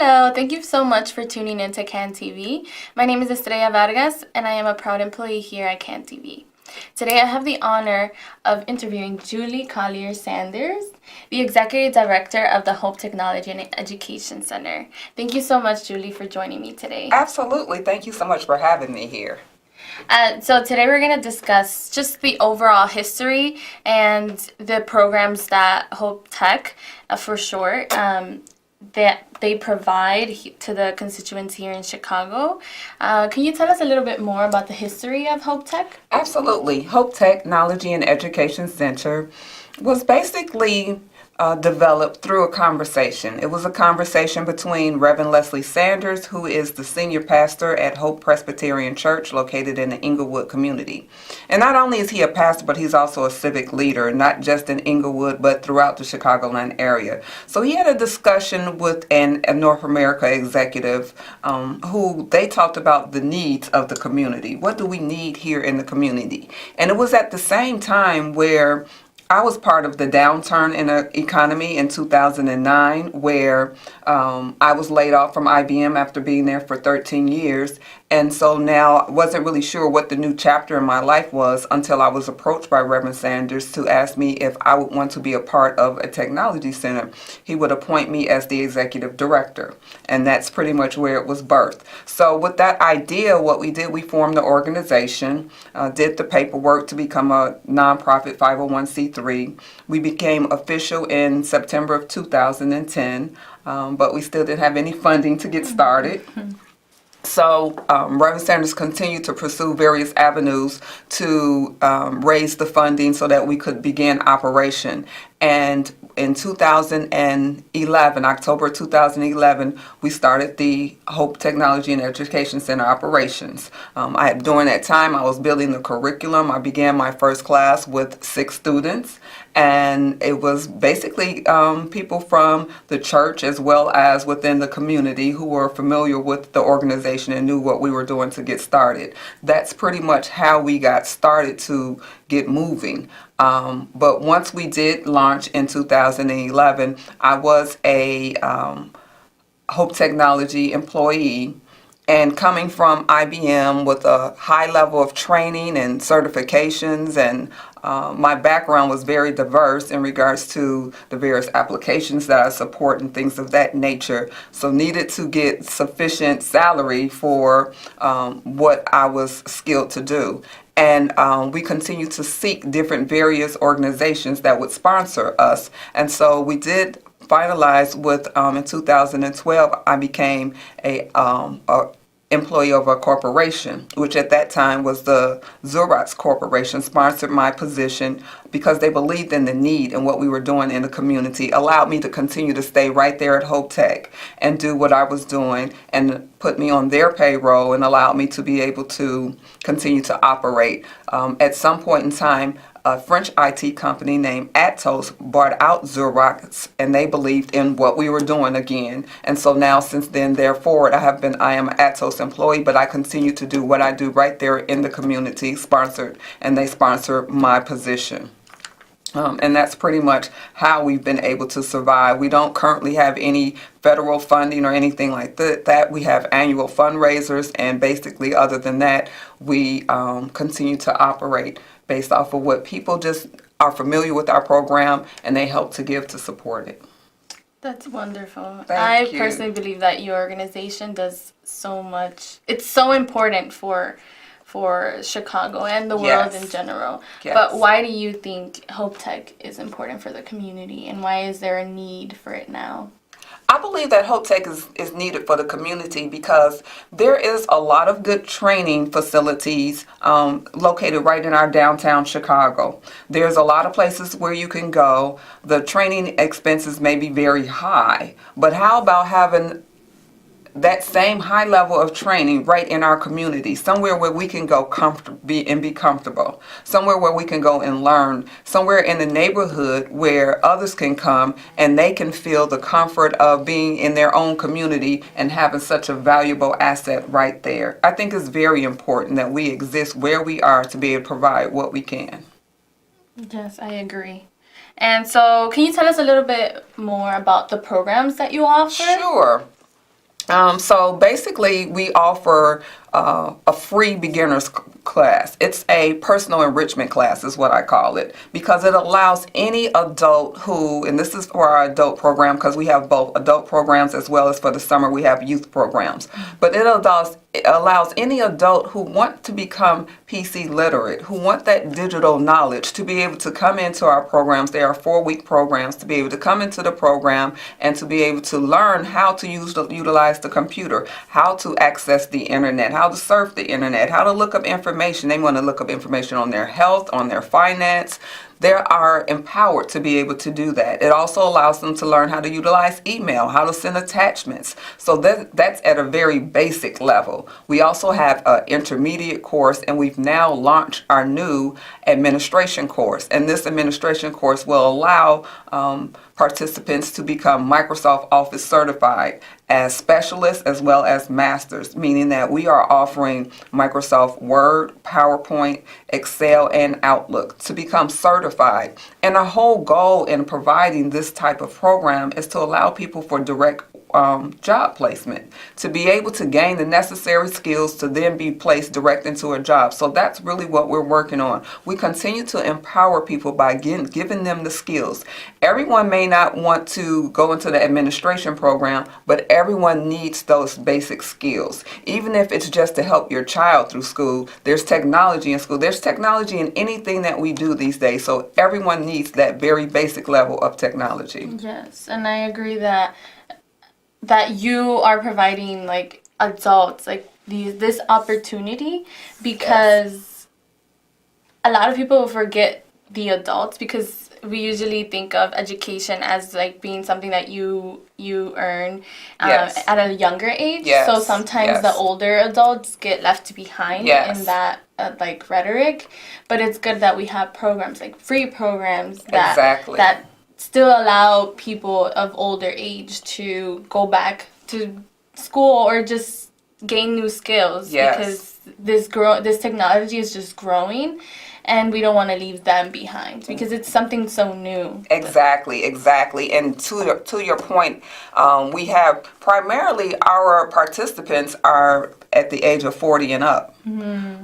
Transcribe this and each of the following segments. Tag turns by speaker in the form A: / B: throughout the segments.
A: Hello, thank you so much for tuning in to CAN TV. My name is Estrella Vargas, and I am a proud employee here at CAN TV. Today I have the honor of interviewing Julie Collier Sanders, the Executive Director of the Hope Technology and Education Center. Thank you so much, Julie, for joining me today.
B: Absolutely. Thank you so much for having me here.
A: So today we're going to discuss just the overall history and the programs that Hope TEC, for short, that they provide to the constituents here in Chicago. Can you tell us a little bit more about the history of Hope TEC?
B: Absolutely. Hope Technology and Education Center was basically developed through a conversation. It was a conversation between Reverend Leslie Sanders, who is the senior pastor at Hope Presbyterian Church located in the Inglewood community. And not only is he a pastor, but he's also a civic leader, not just in Inglewood, but throughout the Chicagoland area. So he had a discussion with a North America executive who they talked about the needs of the community. What do we need here in the community? And it was at the same time where I was part of the downturn in the economy in 2009 where I was laid off from IBM after being there for 13 years. And so now I wasn't really sure what the new chapter in my life was until I was approached by Reverend Sanders to ask me if I would want to be a part of a technology center. He would appoint me as the executive director. And that's pretty much where it was birthed. So with that idea, what we did, we formed the organization, did the paperwork to become a nonprofit 501c3. We became official in September of 2010, but we still didn't have any funding to get started. So Reverend Sanders continued to pursue various avenues to raise the funding so that we could begin operation. And in 2011, October 2011, we started the Hope Technology and Education Center operations. During that time, I was building the curriculum. I began my first class with 6 students. And it was basically people from the church as well as within the community who were familiar with the organization and knew what we were doing to get started. That's pretty much how we got started to get moving. But once we did launch in 2011, I was a Hope Technology employee. And coming from IBM with a high level of training and certifications, and my background was very diverse in regards to the various applications that I support and things of that nature. So needed to get sufficient salary for what I was skilled to do. And we continue to seek different various organizations that would sponsor us. And so we did finalize with, in 2012, I became a employee of a corporation, which at that time was the Xerox Corporation, sponsored my position because they believed in the need and what we were doing in the community, allowed me to continue to stay right there at Hope Tech and do what I was doing and put me on their payroll and allowed me to be able to continue to operate. At some point in time, a French IT company named Atos bought out Xerox, and they believed in what we were doing again. And so now, since then, therefore, I am an Atos employee, but I continue to do what I do right there in the community, sponsored, and they sponsor my position. And that's pretty much how we've been able to survive. We don't currently have any federal funding or anything like that. We have annual fundraisers, and basically, other than that, we continue to operate based off of what people just are familiar with our program, and they help to give to support it.
A: That's wonderful.
B: Thank you.
A: I personally believe that your organization does so much. It's so important for Chicago and the world in general.
B: Yes.
A: But why do you think Hope Tech is important for the community, and why is there a need for it now?
B: I believe that Hope Tech is needed for the community because there is a lot of good training facilities located right in our downtown Chicago. There's a lot of places where you can go. The training expenses may be very high, but how about having that same high level of training right in our community, somewhere where we can go be comfortable, somewhere where we can go and learn, somewhere in the neighborhood where others can come and they can feel the comfort of being in their own community and having such a valuable asset right there. I think it's very important that we exist where we are to be able to provide what we can.
A: Yes, I agree. And so, can you tell us a little bit more about the programs that you offer?
B: Sure. So basically, we offer a free beginner's class. It's a personal enrichment class is what I call it, because it allows any adult who, and this is for our adult program because we have both adult programs as well as for the summer we have youth programs, but it allows any adult who want to become PC literate, who want that digital knowledge to be able to come into our programs. They are 4-week programs, to be able to come into the program and to be able to learn how to utilize the computer, how to access the internet, how to surf the internet, how to look up information. They want to look up information on their health, on their finance. They are empowered to be able to do that. It also allows them to learn how to utilize email, how to send attachments. So that's at a very basic level. We also have an intermediate course, and we've now launched our new administration course. And this administration course will allow participants to become Microsoft Office certified as specialists as well as masters, meaning that we are offering Microsoft Word, PowerPoint, Excel, and Outlook to become certified. And our whole goal in providing this type of program is to allow people for direct job placement, to be able to gain the necessary skills to then be placed direct into a job. So that's really what we're working on. We continue to empower people by giving them the skills. Everyone may not want to go into the administration program, but everyone needs those basic skills. Even if it's just to help your child through school, there's technology in school. There's technology in anything that we do these days. So everyone needs that very basic level of technology.
A: Yes, and I agree that you are providing like adults like this opportunity, because a lot of people forget the adults, because we usually think of education as like being something that you earn at a younger age.
B: Yes.
A: So sometimes the older adults get left behind
B: Yes.
A: in that like rhetoric. But it's good that we have programs, like free programs that still allow people of older age to go back to school or just gain new skills.
B: Yes.
A: Because this technology is just growing, and we don't want to leave them behind because it's something so new.
B: Exactly. And to your point, we have primarily our participants are at the age of 40 and up,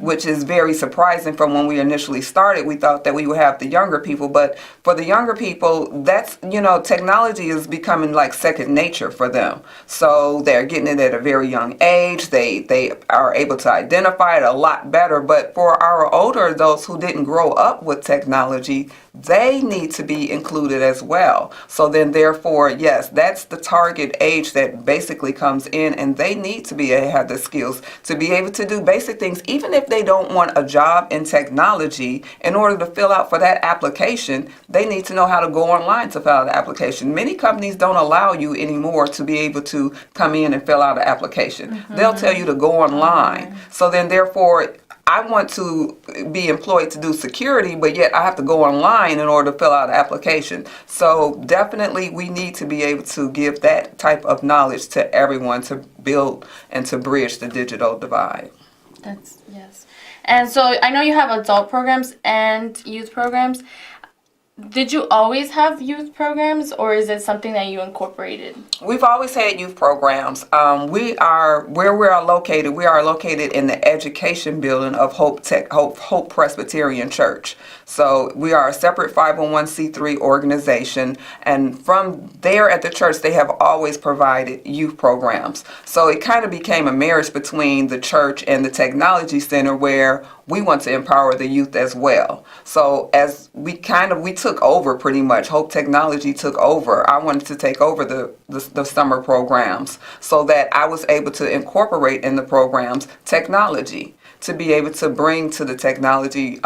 B: which is very surprising. From when we initially started, we thought that we would have the younger people, but for the younger people, that's, technology is becoming like second nature for them. So they're getting it at a very young age. They are able to identify it a lot better. But for our older adults who didn't grow up with technology, they need to be included as well. So then therefore, yes, that's the target age that basically comes in, and they need to have the skills to be able to do basic things, even if they don't want a job in technology. In order to fill out for that application, they need to know how to go online to fill out the application. Many companies don't allow you anymore to be able to come in and fill out an application. They'll tell you to go online. So then therefore, I want to be employed to do security, but yet I have to go online in order to fill out an application. So definitely we need to be able to give that type of knowledge to everyone to build and to bridge the digital divide.
A: Yes. And so I know you have adult programs and youth programs. Did you always have youth programs, or is it something that you incorporated?
B: We've always had youth programs. We are located in the education building of Hope TEC, Hope Presbyterian Church. So we are a separate 501c3 organization, and from there at the church, they have always provided youth programs. So it kind of became a marriage between the church and the technology center, where we want to empower the youth as well. So as we took over pretty much, Hope Technology took over. I wanted to take over the summer programs so that I was able to incorporate in the programs technology, to be able to bring to the technology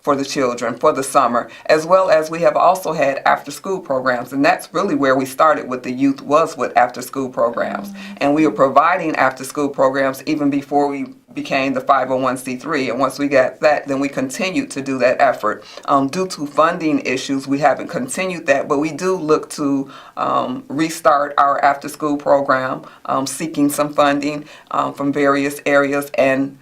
B: for the children for the summer, as well as we have also had after school programs. And that's really where we started with the youth, was with after school programs. And we were providing after school programs even before we became the 501c3. And once we got that, then we continued to do that effort. Due to funding issues, we haven't continued that, but we do look to restart our after school program, seeking some funding from various areas, and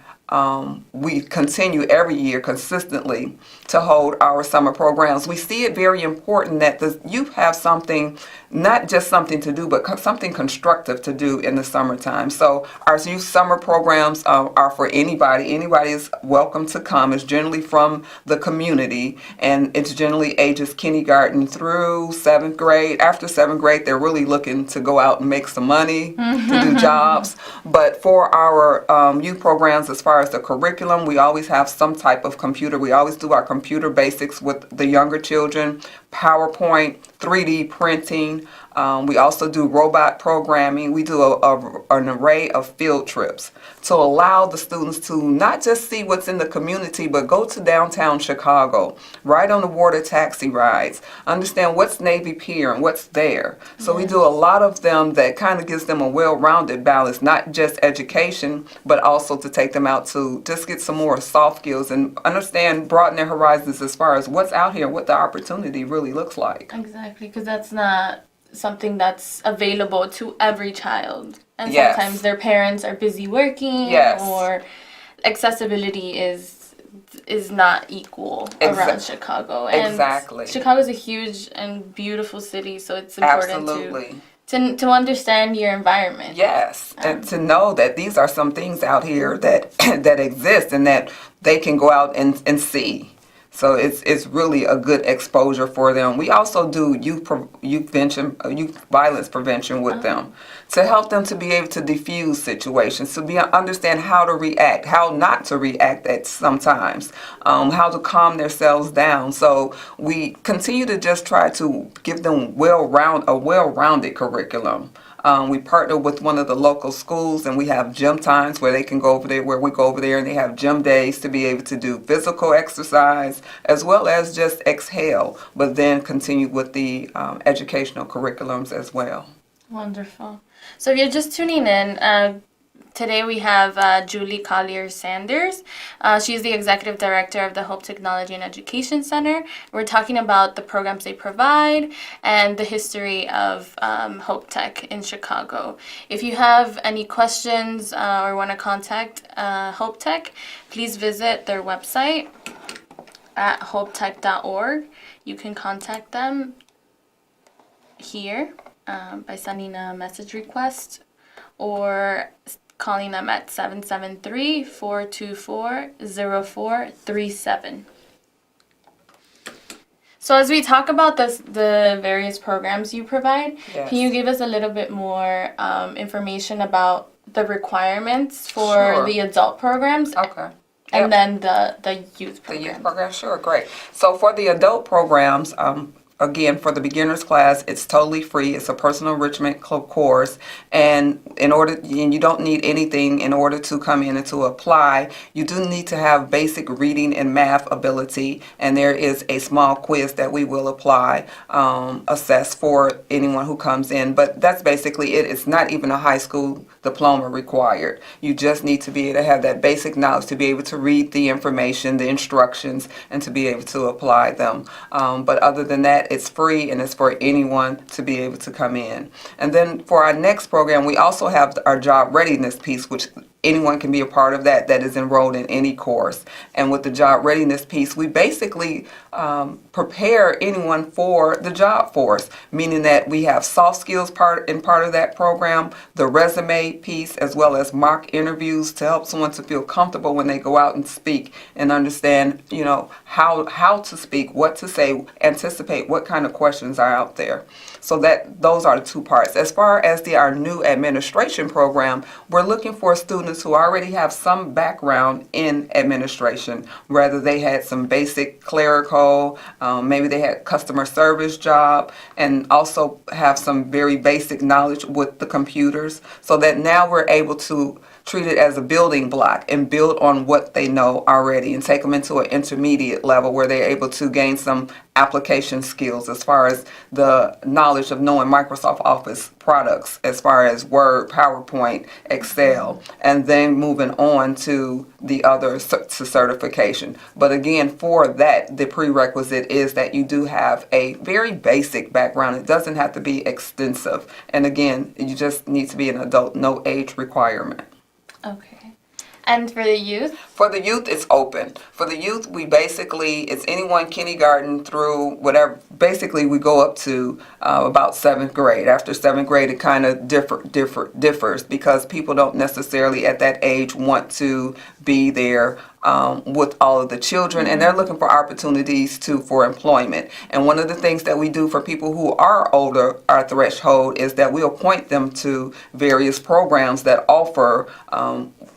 B: we continue every year consistently to hold our summer programs. We see it very important that the youth have something, not just something to do, but something constructive to do in the summertime. So our youth summer programs are for anybody. Anybody is welcome to come. It's generally from the community, and it's generally ages kindergarten through 7th grade. After 7th grade, they're really looking to go out and make some money, to do jobs. But for our youth programs, as far as the curriculum, we always have some type of computer. We always do our computer basics with the younger children, PowerPoint, 3D printing. We also do robot programming. We do an array of field trips to allow the students to not just see what's in the community, but go to downtown Chicago, ride on the water taxi rides, understand what's Navy Pier and what's there. So we do a lot of them that kind of gives them a well-rounded balance, not just education, but also to take them out to just get some more soft skills and understand, broaden their horizons as far as what's out here, what the opportunity really looks like.
A: Exactly, because that's not something that's available to every child. And
B: Yes.
A: sometimes their parents are busy working,
B: Yes.
A: or accessibility is not equal around Chicago. And
B: Exactly.
A: Chicago is a huge and beautiful city, so it's important
B: Absolutely.
A: to understand your environment.
B: Yes, and to know that these are some things out here that that exist and that they can go out and see. So it's really a good exposure for them. We also do youth violence prevention with them to help them to be able to diffuse situations, to understand how to react, how not to react at sometimes, how to calm themselves down. So we continue to just try to give them a well-rounded curriculum. We partner with one of the local schools, and we have gym times where they can go over there, where we go over there, and they have gym days to be able to do physical exercise as well as just exhale, but then continue with the educational curriculums as well.
A: Wonderful. So if you're just tuning in, today we have Julie Collier Sanders. She's the Executive Director of the Hope Technology and Education Center. We're talking about the programs they provide and the history of Hope Tech in Chicago. If you have any questions or want to contact Hope Tech, please visit their website at hopetech.org. You can contact them here by sending a message request or calling them at 773-424-0437. So as we talk about the various programs you provide,
B: Yes.
A: Can you give us a little bit more information about the requirements for
B: Sure.
A: the adult programs?
B: Okay.
A: And
B: Yep.
A: then the youth
B: The
A: program.
B: youth program, sure, great. So for the adult programs, again, for the beginners class, it's totally free. It's a personal enrichment course, and you don't need anything in order to come in and to apply. You do need to have basic reading and math ability, and there is a small quiz that we will assess for anyone who comes in. But that's basically it. It's not even a high school diploma required. You just need to be able to have that basic knowledge to be able to read the information, the instructions, and to be able to apply them. But other than that, it's free and it's for anyone to be able to come in. And then for our next program, we also have our job readiness piece, which anyone can be a part of that is enrolled in any course. And with the job readiness piece, we basically prepare anyone for the job force, meaning that we have soft skills part of that program, the resume piece, as well as mock interviews to help someone to feel comfortable when they go out and speak and understand, how to speak, what to say, anticipate what kind of questions are out there. So those are the two parts. As far as our new administration program, we're looking for students who already have some background in administration, whether they had some basic clerical, maybe they had customer service job, and also have some very basic knowledge with the computers, so that now we're able to treat it as a building block and build on what they know already and take them into an intermediate level where they're able to gain some application skills as far as the knowledge of knowing Microsoft Office products, as far as Word, PowerPoint, Excel, and then moving on to the other to certification. But again, for that, the prerequisite is that you do have a very basic background. It doesn't have to be extensive. And again, you just need to be an adult, no age requirement.
A: Okay. And for the youth?
B: For the youth, it's open. For the youth, it's anyone kindergarten through whatever. Basically, we go up to about 7th grade. After 7th grade, it kind of differs because people don't necessarily at that age want to be there with all of the children, and they're looking for opportunities for employment. And one of the things that we do for people who are older, our threshold, is that we'll point them to various programs that offer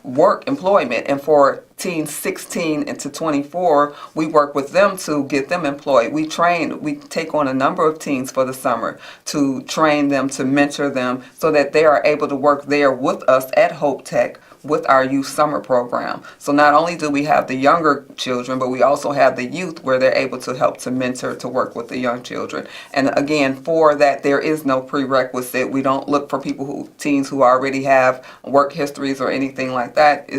B: work employment. And for teens 16 to 24, we work with them to get them employed. We take on a number of teens for the summer to train them, to mentor them, so that they are able to work there with us at Hope TEC with our youth summer program. So not only do we have the younger children, but we also have the youth where they're able to help to mentor, to work with the young children. And again, for that, there is no prerequisite. We don't look for teens who already have work histories or anything like that.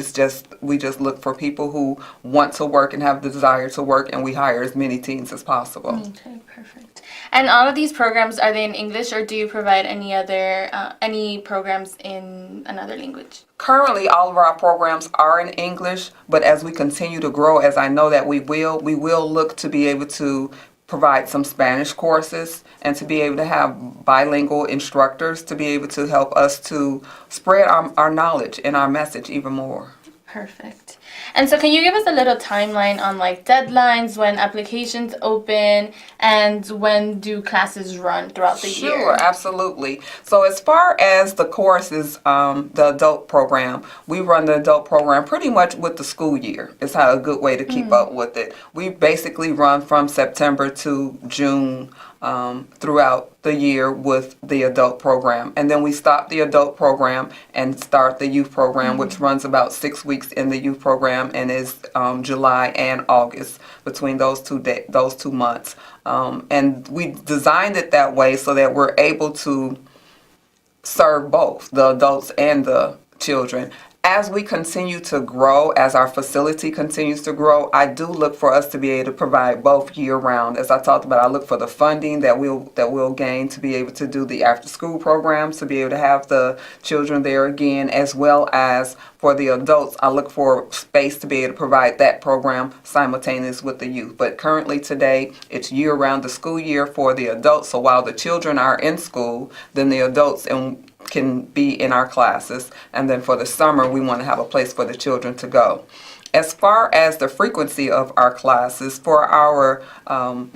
B: We just look for people who want to work and have the desire to work, and we hire as many teens as possible.
A: Okay, perfect. And all of these programs, are they in English, or do you provide any programs in another language?
B: Currently, all of our programs are in English, but as we continue to grow, as I know that we will look to be able to provide some Spanish courses and to be able to have bilingual instructors to be able to help us to spread our knowledge and our message even more.
A: Perfect. And so can you give us a little timeline on deadlines, when applications open, and when do classes run throughout the year?
B: Sure, absolutely. So as far as the courses, the adult program, we run the adult program pretty much with the school year. It's a good way to keep up with it. We basically run from September to June throughout the year with the adult program. And then we stop the adult program and start the youth program, which runs about 6 weeks in the youth program and is July and August, between those two months. And we designed it that way so that we're able to serve both the adults and the children. As we continue to grow, as our facility continues to grow, I do look for us to be able to provide both year-round. As I talked about, I look for the funding that we'll gain to be able to do the after-school programs, to be able to have the children there again, as well as for the adults, I look for space to be able to provide that program simultaneous with the youth. But currently today, it's year-round, the school year for the adults. So while the children are in school, then the adults can be in our classes, and then for the summer we want to have a place for the children to go. As far as the frequency of our classes, for our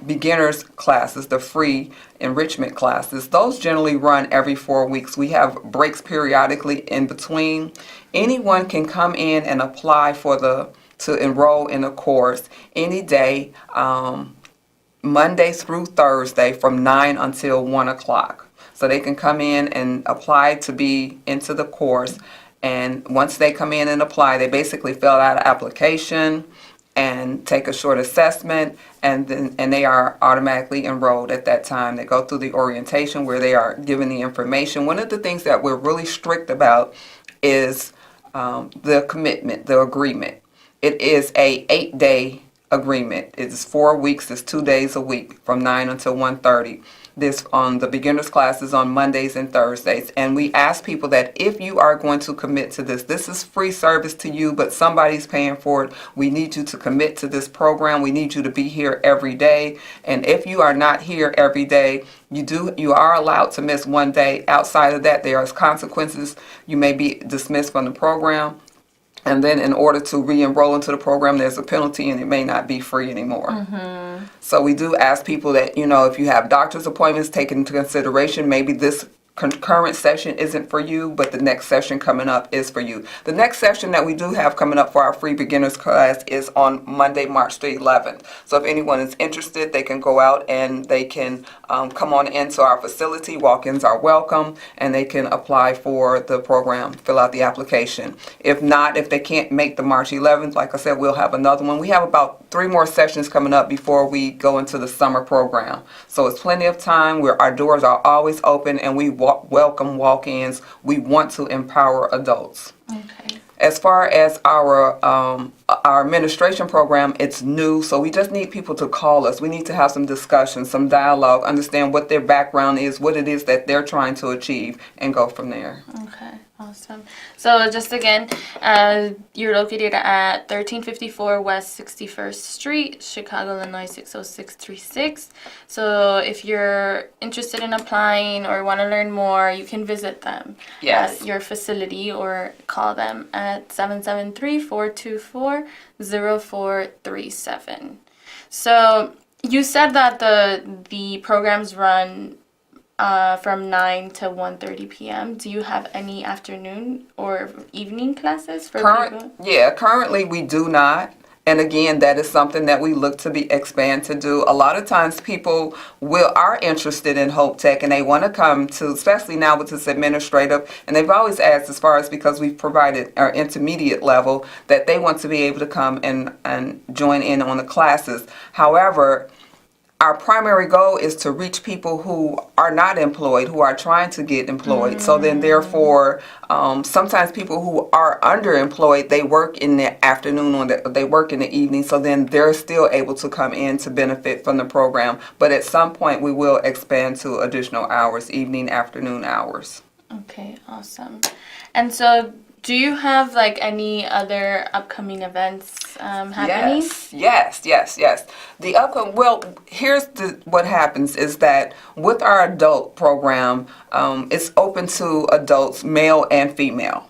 B: beginners classes, the free enrichment classes, those generally run every 4 weeks. We have breaks periodically in between. Anyone can come in and apply to enroll in a course any day, Monday through Thursday from 9 until 1 o'clock. So they can come in and apply to be into the course. And once they come in and apply, they basically fill out an application and take a short assessment, and they are automatically enrolled at that time. They go through the orientation where they are given the information. One of the things that we're really strict about is the commitment, the agreement. It is a 8-day agreement. It's 4 weeks. It's 2 days a week from 9 until 1:30. This on the beginners classes on Mondays and Thursdays. And we ask people that if you are going to commit to this is free service to you, but somebody's paying for it. We need you to commit to this program. We need you to be here every day. And if you are not here every day, you are allowed to miss 1 day. Outside of that, there are consequences. You may be dismissed from the program. And then in order to re-enroll into the program, there's a penalty, and it may not be free anymore. Mm-hmm. So we do ask people that, if you have doctor's appointments, take into consideration maybe this current session isn't for you, but the next session coming up is for you. The next session that we do have coming up for our free beginners class is on Monday, March the 11th. So if anyone is interested, they can go out and they can come on into our facility. Walk-ins are welcome, and they can apply for the program, fill out the application. If not, if they can't make the March 11th, like I said, we'll have another one. We have about 3 more sessions coming up before we go into the summer program. So it's plenty of time where our doors are always open, and we welcome walk-ins. We want to empower adults. Okay. As far as our administration program, it's new, so we just need people to call us. We need to have some discussion, some dialogue, understand what their background is, what it is that they're trying to achieve, and go from there.
A: Okay. Awesome. So just again, you're located at 1354 West 61st Street, Chicago, Illinois 60636. So if you're interested in applying or want to learn more, you can visit them
B: Yes.
A: at your facility or call them at 773-424-0437. So you said that the programs run from 9 to 1:30 p.m. Do you have any afternoon or evening classes for people?
B: Yeah, currently we do not. And again, that is something that we look to expand to do. A lot of times people are interested in Hope Tech and they want to come to, especially now with this administrative, and they've always asked, as far as because we've provided our intermediate level, that they want to be able to come and join in on the classes. However, our primary goal is to reach people who are not employed, who are trying to get employed. So then therefore, sometimes people who are underemployed, they work in the afternoon or they work in the evening. So then they're still able to come in to benefit from the program. But at some point, we will expand to additional hours, evening, afternoon hours.
A: Okay, awesome. And so do you have like any other upcoming events happening?
B: Yes. Here's what happens is that with our adult program, it's open to adults, male and female.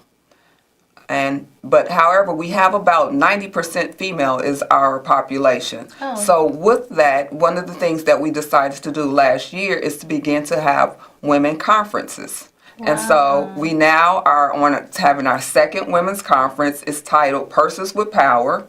B: But however, we have about 90% female is our population.
A: Oh.
B: So with that, one of the things that we decided to do last year is to begin to have women conferences. And so we now are having our second women's conference. It's titled Purses with Power,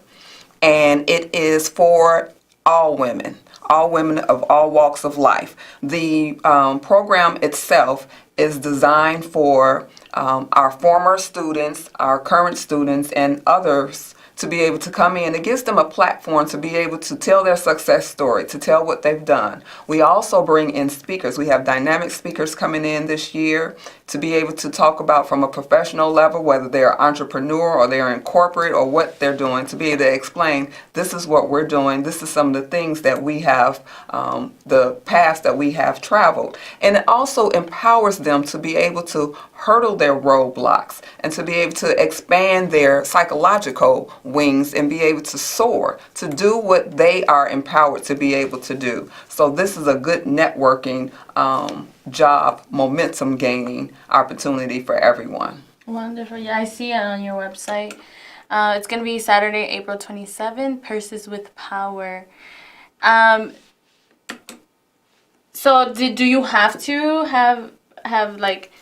B: and it is for all women of all walks of life. The program itself is designed for our former students, our current students, and others to be able to come in. It gives them a platform to be able to tell their success story, to tell what they've done. We also bring in speakers. We have dynamic speakers coming in this year to be able to talk about from a professional level, whether they're an entrepreneur or they're in corporate or what they're doing, to be able to explain, this is what we're doing, this is some of the things that we have, the paths that we have traveled. And it also empowers them to be able to hurdle their roadblocks and to be able to expand their psychological wings and be able to soar, to do what they are empowered to be able to do. So this is a good networking job, momentum gaining opportunity for everyone.
A: Wonderful. Yeah, I see it on your website. It's going to be Saturday, April 27th, Purses with Power. So do you have to have like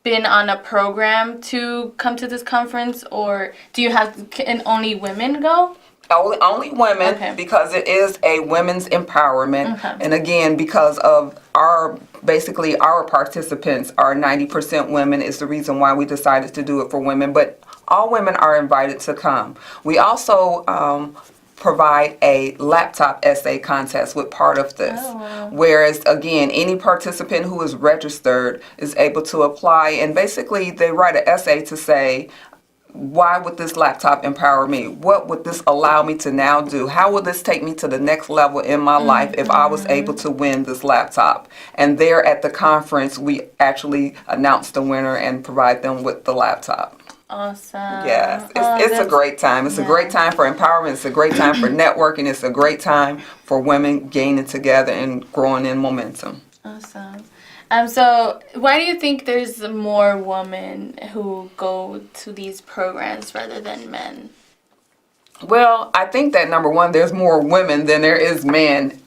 A: been on a program to come to this conference, or can only women go?
B: Only women,
A: Okay.
B: because it is a women's empowerment.
A: Okay.
B: And again, because of our participants are 90% women is the reason why we decided to do it for women. But all women are invited to come. We also provide a laptop essay contest with part of this.
A: Oh, wow.
B: Whereas, again, any participant who is registered is able to apply, and basically they write an essay to say, why would this laptop empower me? What would this allow me to now do? How will this take me to the next level in my life if I was able to win this laptop? And there at the conference, we actually announce the winner and provide them with the laptop.
A: Awesome.
B: Yes, it's a great time. It's a great time for empowerment. It's a great time for networking. It's a great time for women gaining together and growing in momentum.
A: Awesome. So why do you think there's more women who go to these programs rather than men?
B: Well, I think that number one, there's more women than there is men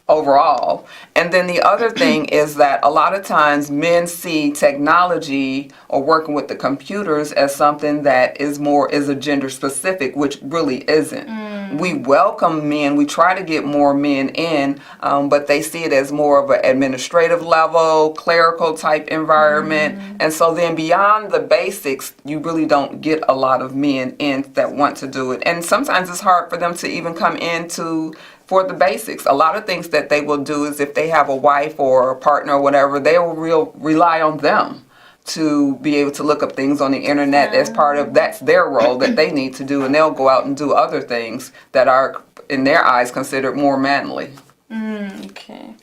B: overall. And then the other thing is that a lot of times men see technology or working with the computers as something that is a gender specific, which really isn't. We welcome men, we try to get more men in, but they see it as more of an administrative level, clerical type environment. And so then beyond the basics, you really don't get a lot of men in that want to do it. And sometimes it's hard for them to even come into for the basics. A lot of things that they will do is if they have a wife or a partner or whatever, they will rely on them to be able to look up things on the internet as part of, that's their role that they need to do, and they'll go out and do other things that are, in their eyes, considered more manly.
A: Okay.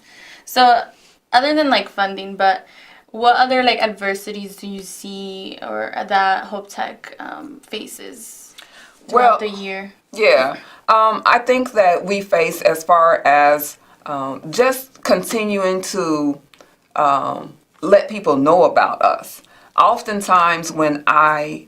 A: So, other than like funding, but what other like adversities do you see or that Hope Tech faces throughout the year?
B: Yeah, I think that we face as far as just continuing to let people know about us. Oftentimes when I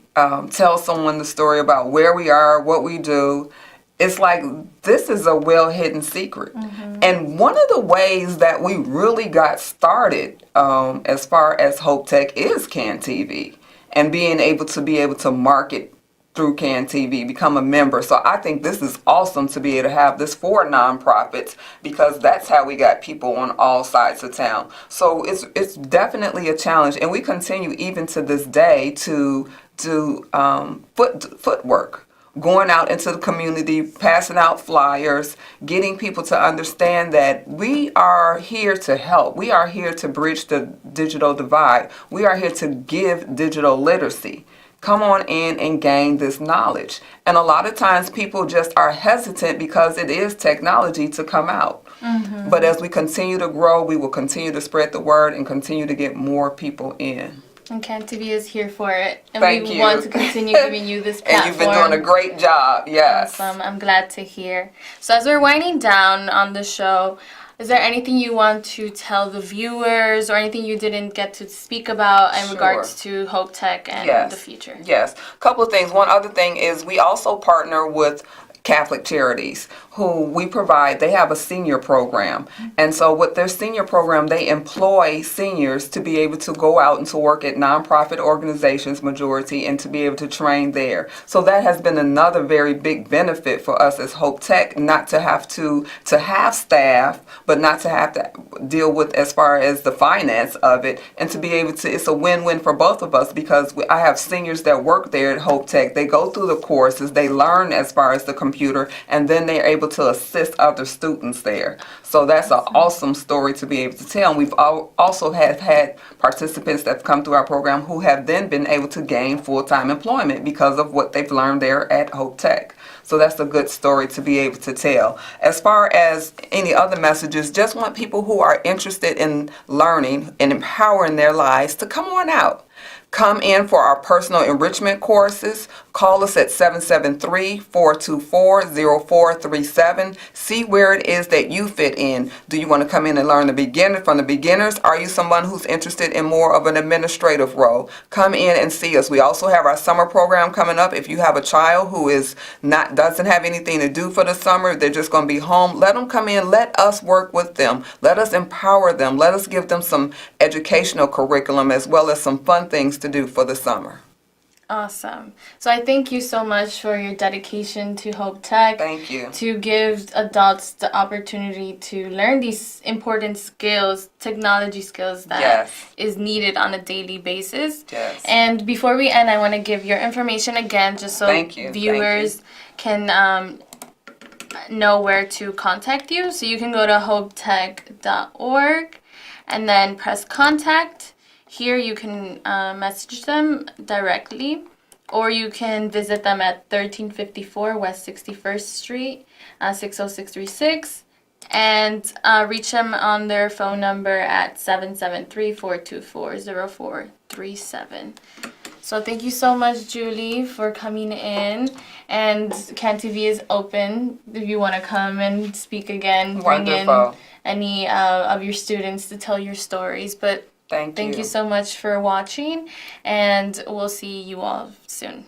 B: tell someone the story about where we are, what we do, it's like this is a well-hidden secret. And one of the ways that we really got started as far as Hope Tech is CAN TV and being able to market through CAN TV, become a member. So I think this is awesome to be able to have this for nonprofits because that's how we got people on all sides of town. So it's definitely a challenge, and we continue even to this day to do footwork. Going out into the community, passing out flyers, getting people to understand that we are here to help. We are here to bridge the digital divide. We are here to give digital literacy. Come on in and gain this knowledge. And a lot of times people just are hesitant because it is technology to come out. But as we continue to grow, we will continue to spread the word and continue to get more people in.
A: And CAN TV is here for it. And
B: Thank you.
A: Want to continue giving you this platform.
B: And you've been doing a great job, yes.
A: Awesome. I'm glad to hear. So as we're winding down on the show, is there anything you want to tell the viewers or anything you didn't get to speak about in regards to Hope Tech and the future?
B: Yes. A couple of things. One other thing is we also partner with Catholic Charities, who we provide, they have a senior program. And so with their senior program, they employ seniors to be able to go out and to work at nonprofit organizations, majority, and to be able to train there. So that has been another very big benefit for us as Hope Tech, not to have to have staff, but not to have to deal with as far as the finance of it, and to be able to, it's a win-win for both of us because I have seniors that work there at Hope Tech. They go through the courses, they learn as far as the computer, and then they're able to assist other students there. So that's an awesome story to be able to tell. And we've also had participants that have come through our program who have then been able to gain full-time employment because of what they've learned there at Hope Tech. So that's a good story to be able to tell. As far as any other messages, just want people who are interested in learning and empowering their lives to come on out. Come in for our personal enrichment courses. Call us at 773-424-0437. See where it is that you fit in. Do you want to come in and learn from the beginners? Are you someone who's interested in more of an administrative role? Come in and see us. We also have our summer program coming up. If you have a child who doesn't have anything to do for the summer, they're just going to be home, let them come in. Let us work with them. Let us empower them. Let us give them some educational curriculum as well as some fun things to do for the summer.
A: Awesome. So I thank you so much for your dedication to Hope Tech.
B: Thank you.
A: To give adults the opportunity to learn these important skills, technology skills that is needed on a daily basis.
B: Yes.
A: And before we end, I want to give your information again just so viewers can know where to contact you. So you can go to hopetech.org and then press contact. Here you can message them directly, or you can visit them at 1354 West 61st Street, 60636, and reach them on their phone number at 773-424-0437. So thank you so much, Julie, for coming in. And CAN TV is open if you want to come and speak again. Bring in any of your students to tell your stories. But Thank you so much for watching, and we'll see you all soon.